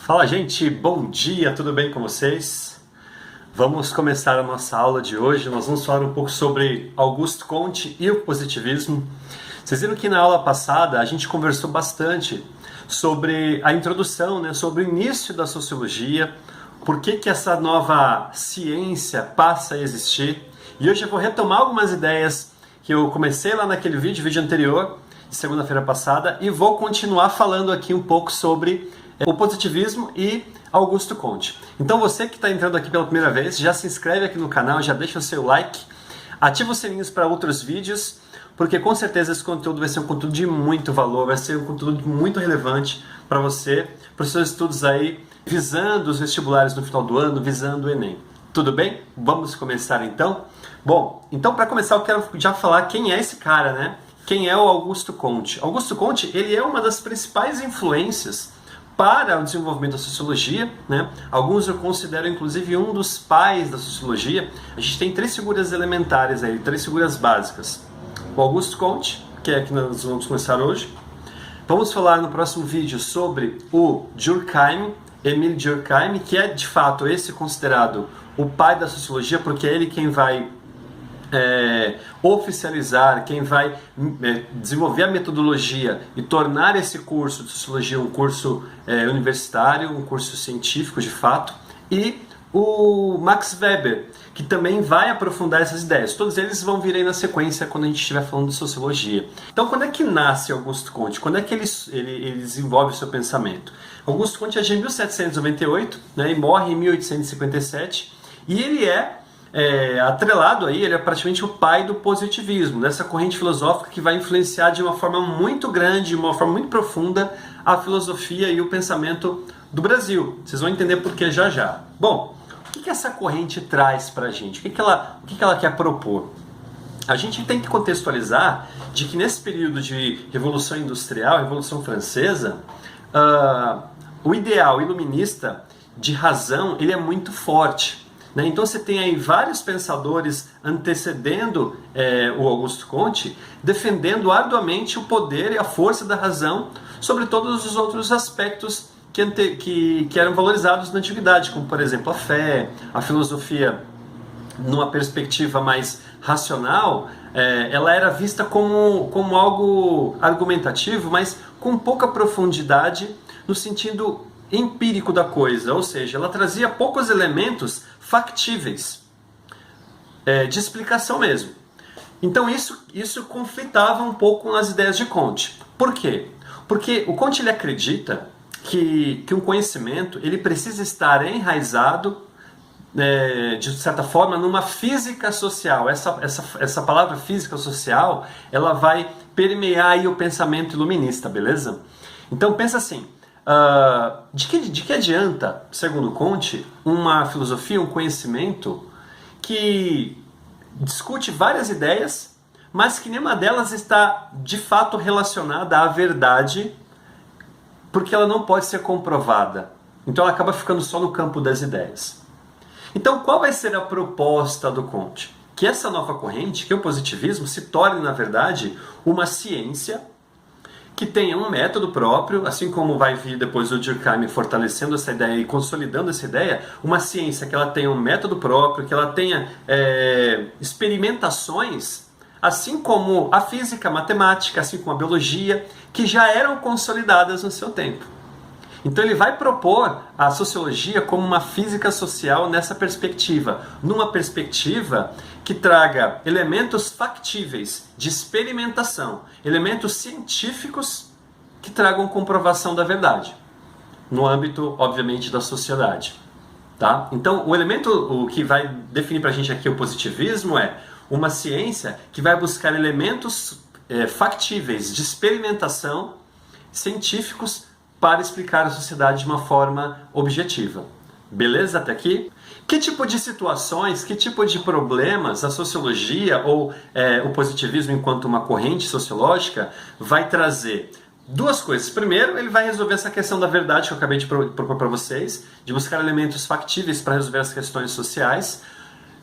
Fala, gente, bom dia, tudo bem com vocês? Vamos começar a nossa aula de hoje. Nós vamos falar um pouco sobre Auguste Comte e o positivismo. Vocês viram que na aula passada a gente conversou bastante sobre a introdução, sobre o início da sociologia, por que essa nova ciência passa a existir. E hoje eu vou retomar algumas ideias que eu comecei lá naquele vídeo anterior, de segunda-feira passada, e vou continuar falando aqui um pouco sobre o positivismo e Auguste Comte. Então você que está entrando aqui pela primeira vez, já se inscreve aqui no canal, já deixa o seu like, ativa os sininhos para outros vídeos, porque com certeza esse conteúdo vai ser um conteúdo de muito valor, vai ser um conteúdo muito relevante para você, para os seus estudos aí, visando os vestibulares no final do ano, visando o Enem. Tudo bem? Vamos começar então? Bom, então para começar eu quero já falar quem é esse cara, né? Quem é o Auguste Comte? Auguste Comte, ele é uma das principais influências para o desenvolvimento da sociologia, né? Alguns eu considero inclusive um dos pais da sociologia. A gente tem três figuras elementares aí, três figuras básicas. O Auguste Comte, que é que nós vamos começar hoje. Vamos falar no próximo vídeo sobre o Durkheim, Émile Durkheim, que é de fato esse considerado o pai da sociologia, porque é ele quem vai oficializar, quem vai desenvolver a metodologia e tornar esse curso de sociologia um curso universitário, um curso científico de fato, e o Max Weber, que também vai aprofundar essas ideias. Todos eles vão vir aí na sequência quando a gente estiver falando de sociologia. Então, quando é que nasce Auguste Comte? Quando é que ele desenvolve o seu pensamento? Auguste Comte é de 1798, né, e morre em 1857, e ele atrelado aí, ele é praticamente o pai do positivismo, dessa corrente filosófica que vai influenciar de uma forma muito grande, de uma forma muito profunda, a filosofia e o pensamento do Brasil. Vocês vão entender por que já já. Bom, o que essa corrente traz pra gente? O que ela quer propor? A gente tem que contextualizar de que nesse período de Revolução Industrial, Revolução Francesa, o ideal iluminista de razão, ele é muito forte. Então você tem aí vários pensadores antecedendo o Auguste Comte, defendendo arduamente o poder e a força da razão sobre todos os outros aspectos que eram valorizados na antiguidade, como por exemplo a fé, a filosofia numa perspectiva mais racional, ela era vista como algo argumentativo, mas com pouca profundidade no sentido empírico da coisa, ou seja, ela trazia poucos elementos factíveis, de explicação mesmo. Então isso conflitava um pouco nas ideias de Comte. Por quê? Porque o Comte ele acredita que um conhecimento ele precisa estar enraizado, de certa forma, numa física social. Essa palavra física social, ela vai permear aí o pensamento iluminista, beleza? Então pensa assim, de que adianta, segundo Comte, uma filosofia, um conhecimento que discute várias ideias, mas que nenhuma delas está de fato relacionada à verdade, porque ela não pode ser comprovada. Então ela acaba ficando só no campo das ideias. Então qual vai ser a proposta do Comte? Que essa nova corrente, que é o positivismo, se torne na verdade uma ciência que tenha um método próprio, assim como vai vir depois o Durkheim fortalecendo essa ideia e consolidando essa ideia, uma ciência que ela tenha um método próprio, que ela tenha experimentações, assim como a física, a matemática, assim como a biologia, que já eram consolidadas no seu tempo. Então ele vai propor a sociologia como uma física social nessa perspectiva, numa perspectiva que traga elementos factíveis de experimentação, elementos científicos que tragam comprovação da verdade, no âmbito, obviamente, da sociedade. Tá? Então o que vai definir para a gente aqui o positivismo é uma ciência que vai buscar elementos factíveis de experimentação científicos para explicar a sociedade de uma forma objetiva. Beleza até aqui? Que tipo de situações, que tipo de problemas a sociologia ou o positivismo enquanto uma corrente sociológica vai trazer? Duas coisas. Primeiro, ele vai resolver essa questão da verdade que eu acabei de propor para vocês, de buscar elementos factíveis para resolver as questões sociais.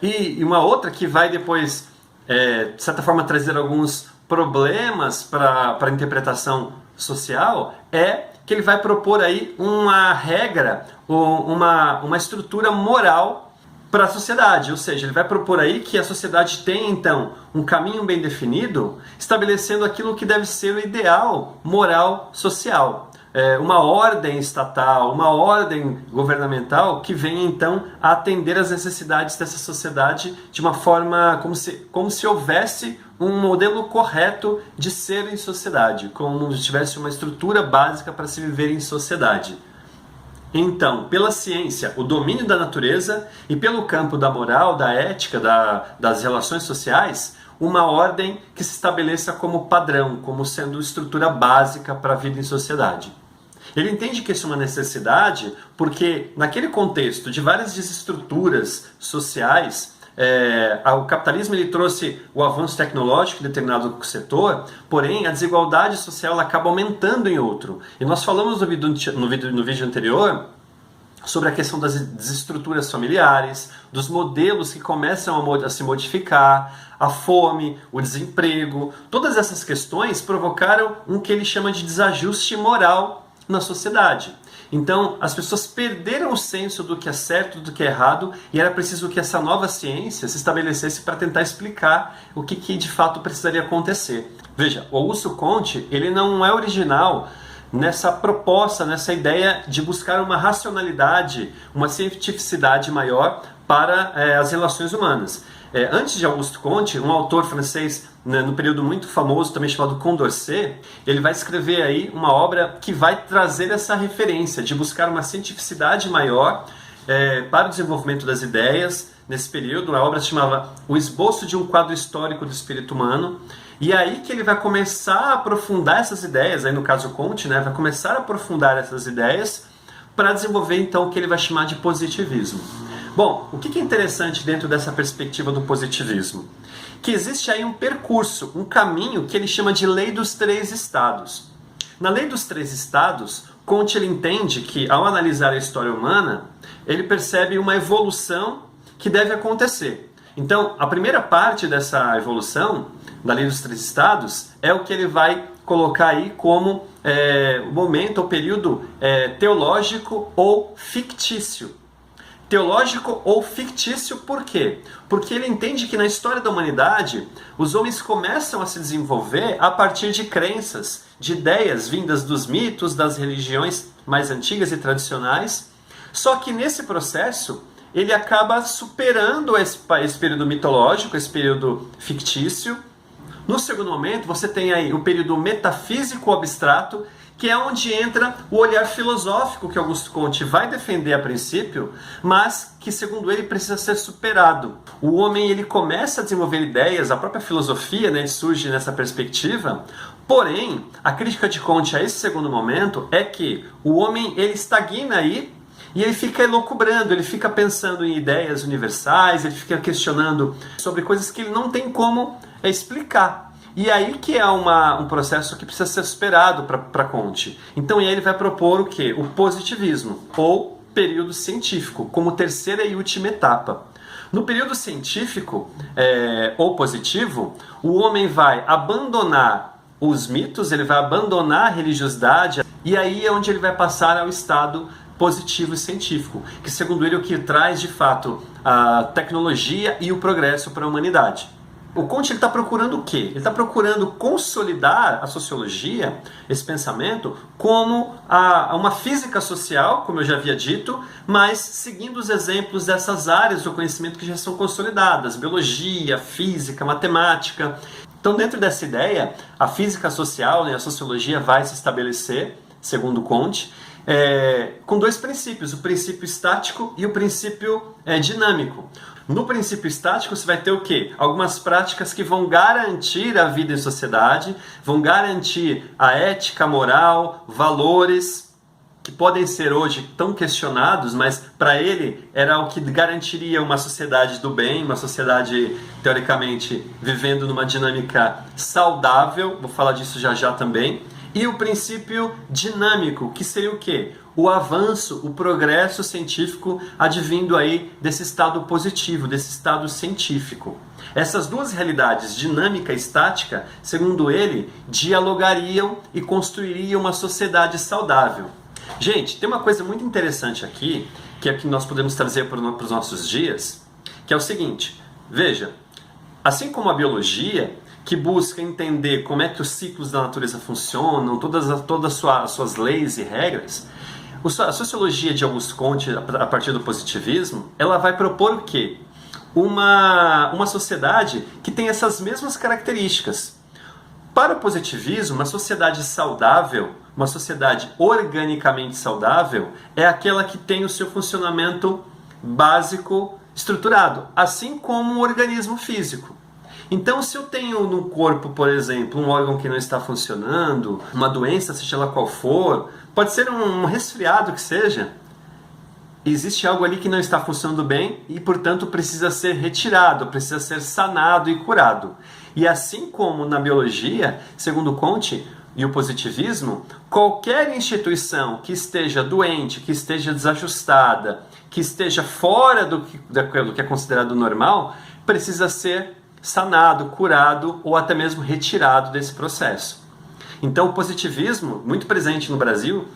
E uma outra que vai depois, de certa forma, trazer alguns problemas para a interpretação social é que ele vai propor aí uma regra, ou uma estrutura moral para a sociedade, ou seja, ele vai propor aí que a sociedade tenha então um caminho bem definido, estabelecendo aquilo que deve ser o ideal moral social. Uma ordem estatal, uma ordem governamental que venha então a atender às necessidades dessa sociedade de uma forma como se houvesse um modelo correto de ser em sociedade, como se tivesse uma estrutura básica para se viver em sociedade. Então, pela ciência, o domínio da natureza e pelo campo da moral, da ética, das relações sociais, uma ordem que se estabeleça como padrão, como sendo estrutura básica para a vida em sociedade. Ele entende que isso é uma necessidade porque, naquele contexto de várias desestruturas sociais, o capitalismo ele trouxe o avanço tecnológico em determinado setor, porém a desigualdade social ela acaba aumentando em outro. E nós falamos no vídeo anterior sobre a questão das desestruturas familiares, dos modelos que começam a se modificar, a fome, o desemprego. Todas essas questões provocaram um que ele chama de desajuste moral na sociedade. Então, as pessoas perderam o senso do que é certo, do que é errado, e era preciso que essa nova ciência se estabelecesse para tentar explicar o que de fato precisaria acontecer. Veja, o Augusto Comte, ele não é original nessa proposta, nessa ideia de buscar uma racionalidade, uma cientificidade maior para as relações humanas. Antes de Augusto Comte, um autor francês, no período muito famoso, também chamado Condorcet, ele vai escrever aí uma obra que vai trazer essa referência de buscar uma cientificidade maior para o desenvolvimento das ideias. Nesse período, a obra se chamava O Esboço de um Quadro Histórico do Espírito Humano, e aí que ele vai começar a aprofundar essas ideias, aí no caso Comte, vai começar a aprofundar essas ideias para desenvolver então o que ele vai chamar de positivismo. Bom, o que é interessante dentro dessa perspectiva do positivismo? Que existe aí um percurso, um caminho que ele chama de Lei dos Três Estados. Na Lei dos Três Estados, Comte ele entende que, ao analisar a história humana, ele percebe uma evolução que deve acontecer. Então, a primeira parte dessa evolução, da Lei dos Três Estados, é o que ele vai colocar aí como o momento, o período teológico ou fictício. Teológico ou fictício por quê? Porque ele entende que na história da humanidade os homens começam a se desenvolver a partir de crenças, de ideias vindas dos mitos, das religiões mais antigas e tradicionais, só que nesse processo ele acaba superando esse período mitológico, esse período fictício. No segundo momento você tem aí o período metafísico abstrato, que é onde entra o olhar filosófico que Augusto Comte vai defender a princípio, mas que, segundo ele, precisa ser superado. O homem ele começa a desenvolver ideias, a própria filosofia surge nessa perspectiva, porém, a crítica de Comte a esse segundo momento é que o homem ele estagna aí e ele fica elucubrando, ele fica pensando em ideias universais, ele fica questionando sobre coisas que ele não tem como explicar. E aí que é um processo que precisa ser superado para Comte. Então ele vai propor o quê? O positivismo, ou período científico, como terceira e última etapa. No período científico, ou positivo, o homem vai abandonar os mitos, ele vai abandonar a religiosidade, e aí é onde ele vai passar ao estado positivo e científico, que segundo ele é o que traz de fato a tecnologia e o progresso para a humanidade. O Comte está procurando o quê? Ele está procurando consolidar a sociologia, esse pensamento, como uma física social, como eu já havia dito, mas seguindo os exemplos dessas áreas do conhecimento que já são consolidadas, biologia, física, matemática. Então, dentro dessa ideia, a física social, a sociologia vai se estabelecer, segundo Comte, com dois princípios, o princípio estático e o princípio dinâmico. No princípio estático você vai ter o quê? Algumas práticas que vão garantir a vida em sociedade, vão garantir a ética, a moral, valores, que podem ser hoje tão questionados, mas para ele era o que garantiria uma sociedade do bem, uma sociedade, teoricamente, vivendo numa dinâmica saudável, vou falar disso já já também. E o princípio dinâmico, que seria o quê? o avanço, o progresso científico advindo aí desse estado positivo, desse estado científico. Essas duas realidades, dinâmica e estática, segundo ele, dialogariam e construiriam uma sociedade saudável. Gente, tem uma coisa muito interessante aqui, que é que nós podemos trazer para os nossos dias, que é o seguinte, veja, assim como a biologia, que busca entender como é que os ciclos da natureza funcionam, todas as suas leis e regras, a sociologia de Auguste Comte, a partir do positivismo, ela vai propor o quê? Uma sociedade que tem essas mesmas características. Para o positivismo, uma sociedade saudável, uma sociedade organicamente saudável, é aquela que tem o seu funcionamento básico estruturado, assim como um organismo físico. Então, se eu tenho no corpo, por exemplo, um órgão que não está funcionando, uma doença, seja ela qual for, pode ser um resfriado que seja, existe algo ali que não está funcionando bem e, portanto, precisa ser retirado, precisa ser sanado e curado. E assim como na biologia, segundo Comte e o positivismo, qualquer instituição que esteja doente, que esteja desajustada, que esteja fora do que é considerado normal, precisa ser sanado, curado ou até mesmo retirado desse processo. Então o positivismo, muito presente no Brasil,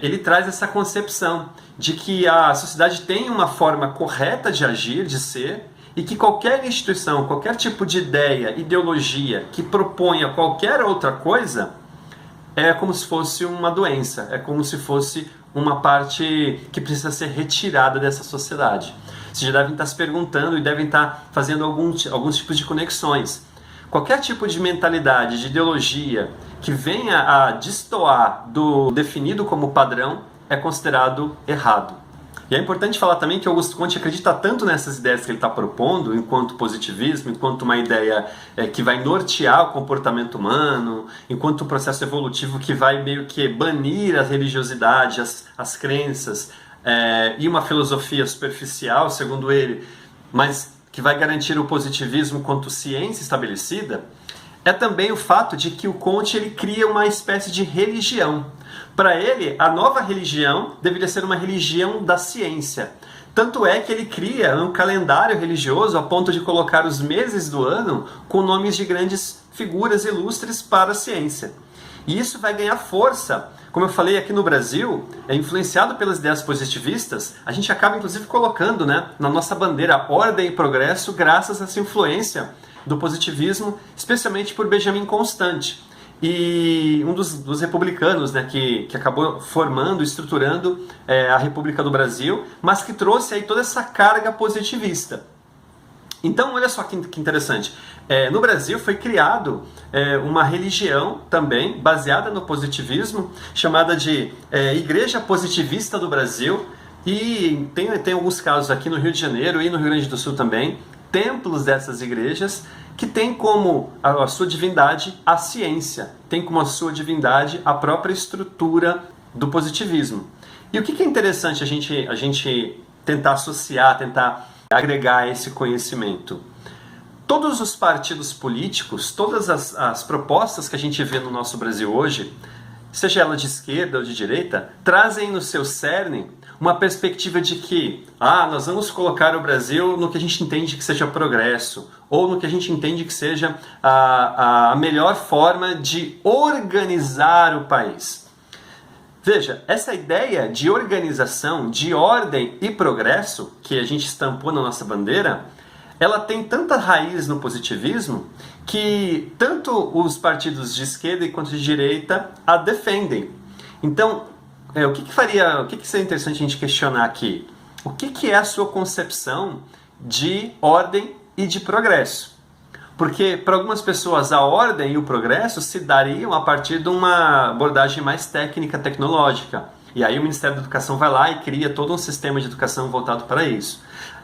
ele traz essa concepção de que a sociedade tem uma forma correta de agir, de ser, e que qualquer instituição, qualquer tipo de ideia, ideologia que proponha qualquer outra coisa é como se fosse uma doença, é como se fosse uma parte que precisa ser retirada dessa sociedade. Vocês já devem estar se perguntando e devem estar fazendo alguns tipos de conexões. Qualquer tipo de mentalidade, de ideologia que venha a destoar do definido como padrão é considerado errado. E é importante falar também que Auguste Comte acredita tanto nessas ideias que ele está propondo, enquanto positivismo, enquanto uma ideia que vai nortear o comportamento humano, enquanto um processo evolutivo que vai meio que banir a religiosidade, as crenças, e uma filosofia superficial, segundo ele, mas que vai garantir o positivismo quanto ciência estabelecida, é também o fato de que o Comte ele cria uma espécie de religião. Para ele, a nova religião deveria ser uma religião da ciência. Tanto é que ele cria um calendário religioso a ponto de colocar os meses do ano com nomes de grandes figuras ilustres para a ciência. E isso vai ganhar força. Como eu falei aqui no Brasil, influenciado pelas ideias positivistas, a gente acaba inclusive colocando, na nossa bandeira ordem e progresso graças a essa influência do positivismo, especialmente por Benjamin Constant. E um dos republicanos que acabou formando, estruturando a República do Brasil, mas que trouxe aí toda essa carga positivista. Então, olha só que interessante. No Brasil foi criado uma religião também baseada no positivismo, chamada de Igreja Positivista do Brasil, e tem alguns casos aqui no Rio de Janeiro e no Rio Grande do Sul também, templos dessas igrejas que tem como a sua divindade a ciência, tem como a sua divindade a própria estrutura do positivismo. E o que é interessante a gente tentar associar, tentar agregar esse conhecimento? Todos os partidos políticos, todas as propostas que a gente vê no nosso Brasil hoje, seja ela de esquerda ou de direita, trazem no seu cerne uma perspectiva de que nós vamos colocar o Brasil no que a gente entende que seja progresso, ou no que a gente entende que seja a melhor forma de organizar o país. Veja, essa ideia de organização, de ordem e progresso, que a gente estampou na nossa bandeira, ela tem tanta raiz no positivismo que tanto os partidos de esquerda quanto de direita a defendem. Então, o que seria interessante a gente questionar aqui? O que é a sua concepção de ordem e de progresso? Porque para algumas pessoas a ordem e o progresso se dariam a partir de uma abordagem mais técnica, tecnológica. E aí o Ministério da Educação vai lá e cria todo um sistema de educação voltado para isso.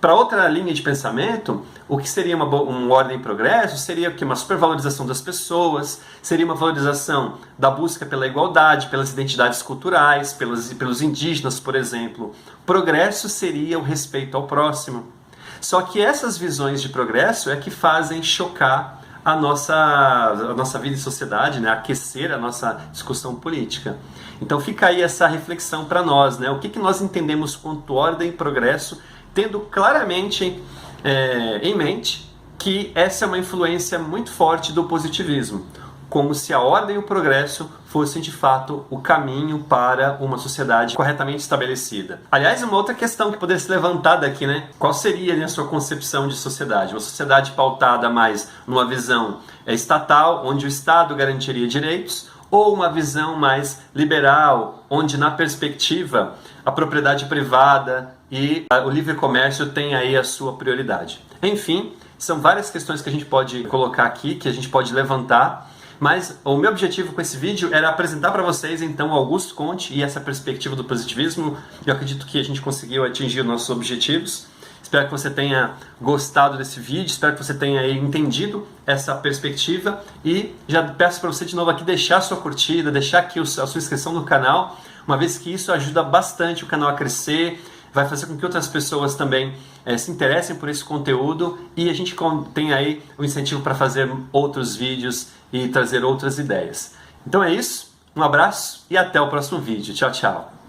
Para outra linha de pensamento, o que seria uma ordem e progresso seria uma supervalorização das pessoas, seria uma valorização da busca pela igualdade, pelas identidades culturais, pelos indígenas, por exemplo. Progresso seria o respeito ao próximo. Só que essas visões de progresso é que fazem chocar a nossa vida em sociedade, né? Aquecer a nossa discussão política. Então fica aí essa reflexão para nós, né? O que nós entendemos quanto ordem e progresso, tendo claramente em mente que essa é uma influência muito forte do positivismo, como se a ordem e o progresso fossem de fato o caminho para uma sociedade corretamente estabelecida. Aliás, uma outra questão que poderia ser levantada aqui, né? Qual seria, né, a sua concepção de sociedade? Uma sociedade pautada mais numa visão estatal, onde o Estado garantiria direitos, ou uma visão mais liberal, onde na perspectiva a propriedade privada e o livre comércio tem aí a sua prioridade. Enfim, são várias questões que a gente pode colocar aqui, que a gente pode levantar, mas o meu objetivo com esse vídeo era apresentar para vocês então Augusto Comte e essa perspectiva do positivismo. Eu acredito que a gente conseguiu atingir os nossos objetivos. Espero que você tenha gostado desse vídeo, espero que você tenha aí entendido essa perspectiva e já peço para você de novo aqui deixar a sua curtida, deixar aqui a sua inscrição no canal, uma vez que isso ajuda bastante o canal a crescer, vai fazer com que outras pessoas também se interessem por esse conteúdo e a gente tenha aí o incentivo para fazer outros vídeos e trazer outras ideias. Então é isso, um abraço e até o próximo vídeo. Tchau, tchau!